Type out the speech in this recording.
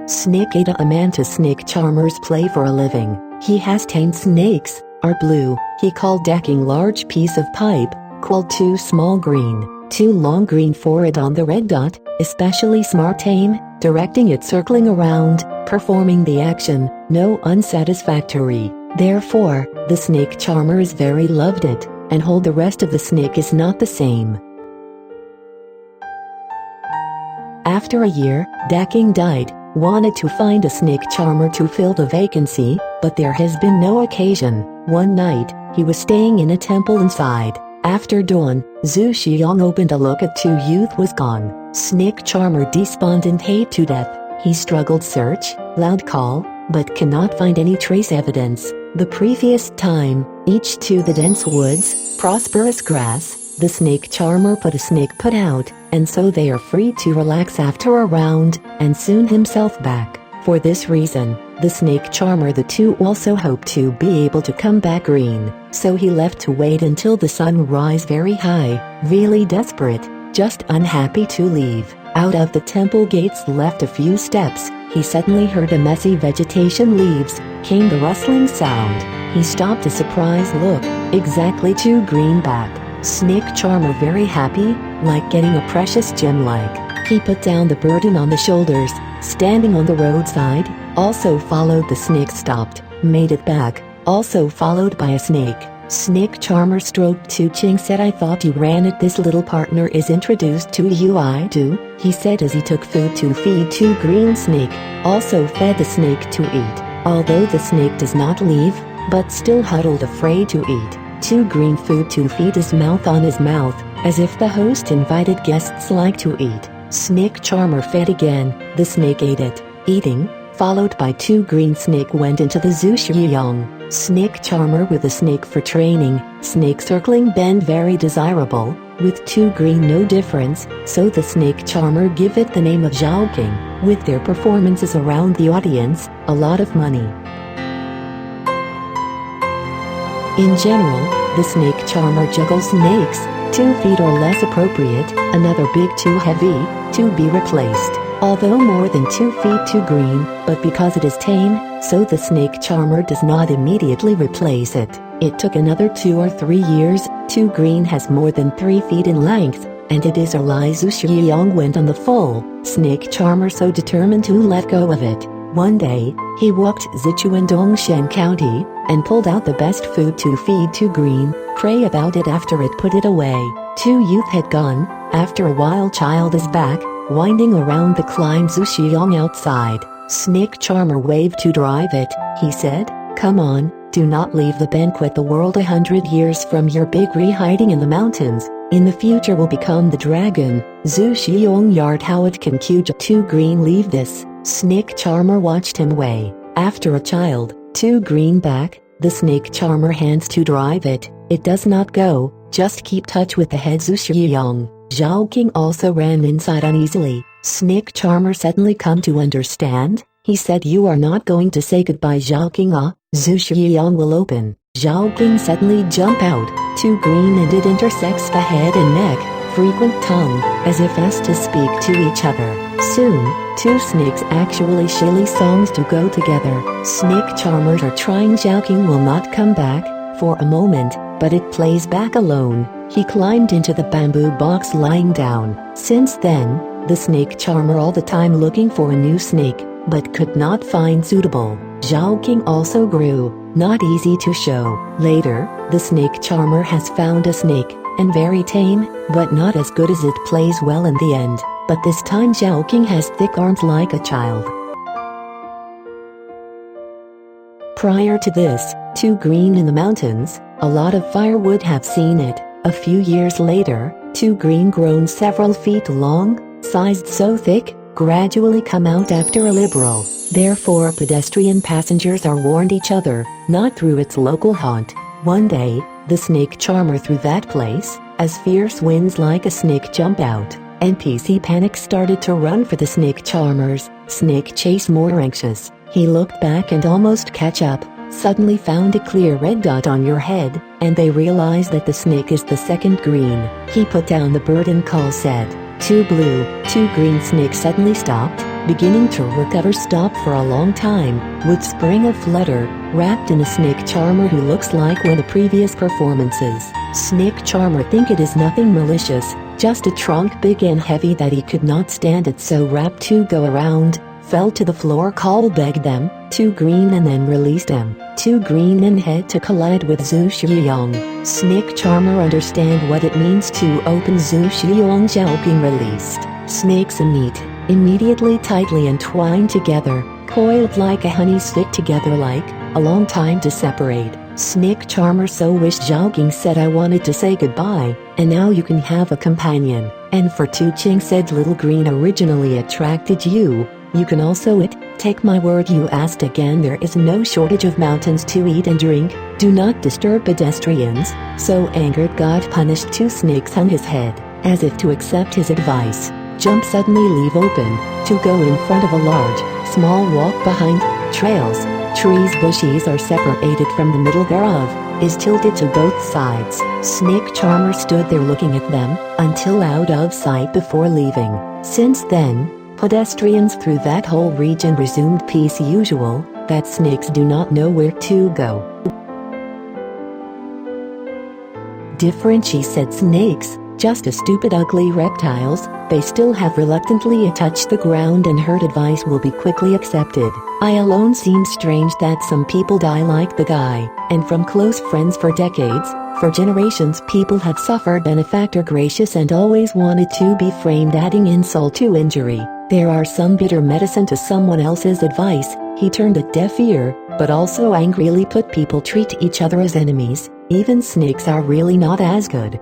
Snake Ada, a mantis snake charmer's play for a living. He has tamed snakes, are blue. He called Daqing large piece of pipe, called too small green, too long green for it on the red dot, especially smart tame, directing it circling around, performing the action, no unsatisfactory. Therefore, the snake charmer is very loved it, and hold the rest of the snake is not the same. After a year, Daqing died, wanted to find a snake charmer to fill the vacancy, but there has been no occasion. One night, he was staying in a temple inside. After dawn, Zhu Xiang opened a look at two youth was gone. Snake charmer despondent hate to death. He struggled search, loud call, but cannot find any trace evidence. The previous time, each to the dense woods, prosperous grass, the snake charmer put a snake put out, and so they are free to relax after a round, and soon himself back. For this reason, the snake charmer the two also hope to be able to come back green, so he left to wait until the sun rise very high, really desperate, just unhappy to leave. Out of the temple gates left a few steps, he suddenly heard a messy vegetation leaves, came the rustling sound. He stopped a surprised look, exactly to green back. Snake charmer very happy, like getting a precious gem like. He put down the burden on the shoulders, standing on the roadside, also followed the snake stopped, made it back, also followed by a snake. Snake charmer stroked to Qing said I thought you ran it, this little partner is introduced to you I do, he said as he took food to feed two green snake, also fed the snake to eat, although the snake does not leave, but still huddled afraid to eat. Two green food to feed his mouth on his mouth, as if the host invited guests like to eat. Snake charmer fed again, the snake ate it, eating, followed by two green snake went into the Zhu Xiang. Snake charmer with a snake for training, snake circling bend very desirable, with two green no difference, so the snake charmer give it the name of Zhao. With their performances around the audience, a lot of money. In general, the snake charmer juggles snakes, 2 feet or less appropriate, another big too heavy, to be replaced. Although more than 2 feet too green, but because it is tame, so the snake charmer does not immediately replace it. It took another 2 or 3 years, too green has more than 3 feet in length, and it is a lie. Zhu Xiang went on the full snake charmer so determined to let go of it. One day, he walked Zichuan Dongshan County, and pulled out the best food to feed to green, pray about it after it put it away. 2 youth had gone, after a while child is back, winding around the climb Zhu Xiang outside. Snake charmer waved to drive it, he said, come on, do not leave the banquet the world 100 years from your big hiding in the mountains, in the future will become the dragon. Zhu Xiang yard how it can cuge 2 green leave this. Snake charmer watched him weigh. After a child, 2 green back, the snake charmer hands to drive it, it does not go, just keep touch with the head. Zhu Xiang. King also ran inside uneasily. Snake charmer suddenly come to understand, he said you are not going to say goodbye King ah, Zhu Xiang will open. King suddenly jump out, 2 green and it intersects the head and neck, frequent tongue, as if asked to speak to each other. Soon, 2 snakes actually shilly songs to go together. Snake charmers are trying King will not come back, for a moment, but it plays back alone. He climbed into the bamboo box lying down. Since then, the snake charmer all the time looking for a new snake, but could not find suitable. King also grew, not easy to show. Later, the snake charmer has found a snake, and very tame, but not as good as it plays well in the end. But this time King has thick arms like a child. Prior to this, 2 green in the mountains, a lot of firewood have seen it. A few years later, 2 green grown several feet long, sized so thick, gradually come out after a liberal. Therefore pedestrian passengers are warned each other, not through its local haunt. One day, the snake charmer through that place, as fierce winds like a snake jump out, NPC panic started to run for the snake charmers. Snake chase more anxious. He looked back and almost catch up, suddenly found a clear red dot on your head, and they realized that the snake is the second green. He put down the bird and call said, 2 blue, 2 green. Snake suddenly stopped, beginning to recover. Stopped for a long time, with spring of flutter, wrapped in a snake charmer who looks like one of the previous performances. Snake charmer think it is nothing malicious, just a trunk big and heavy that he could not stand it, so wrapped to go around, fell to the floor. Called begged them, 2 green, and then released them. 2 green and head to collide with Zhu Xiang. Snake charmer understand what it means to open. Zhu Xiang being released. Snakes and meat, immediately tightly entwined together, coiled like a honey stick together like a long time to separate. Snake charmer so wished. Zhaoqing said, I wanted to say goodbye, and now you can have a companion. And for 2, Qing said, little green originally attracted you, you can also it. Take my word, you asked again. There is no shortage of mountains to eat and drink. Do not disturb pedestrians. So angered, God punished 2 snakes on his head, as if to accept his advice. Jump suddenly leave open, to go in front of a large, small walk behind, trails, trees, bushes are separated from the middle thereof, is tilted to both sides. Snake charmer stood there looking at them, until out of sight before leaving. Since then, pedestrians through that whole region resumed peace usual, that snakes do not know where to go. Different, she said. Snakes, just as stupid ugly reptiles, they still have reluctantly touched the ground, and heard advice will be quickly accepted. I alone seem strange that some people die like the guy, and from close friends for decades. For generations people have suffered. Benefactor gracious and always wanted to be framed, adding insult to injury. There are some bitter medicine to someone else's advice. He turned a deaf ear, but also angrily put people treat each other as enemies. Even snakes are really not as good.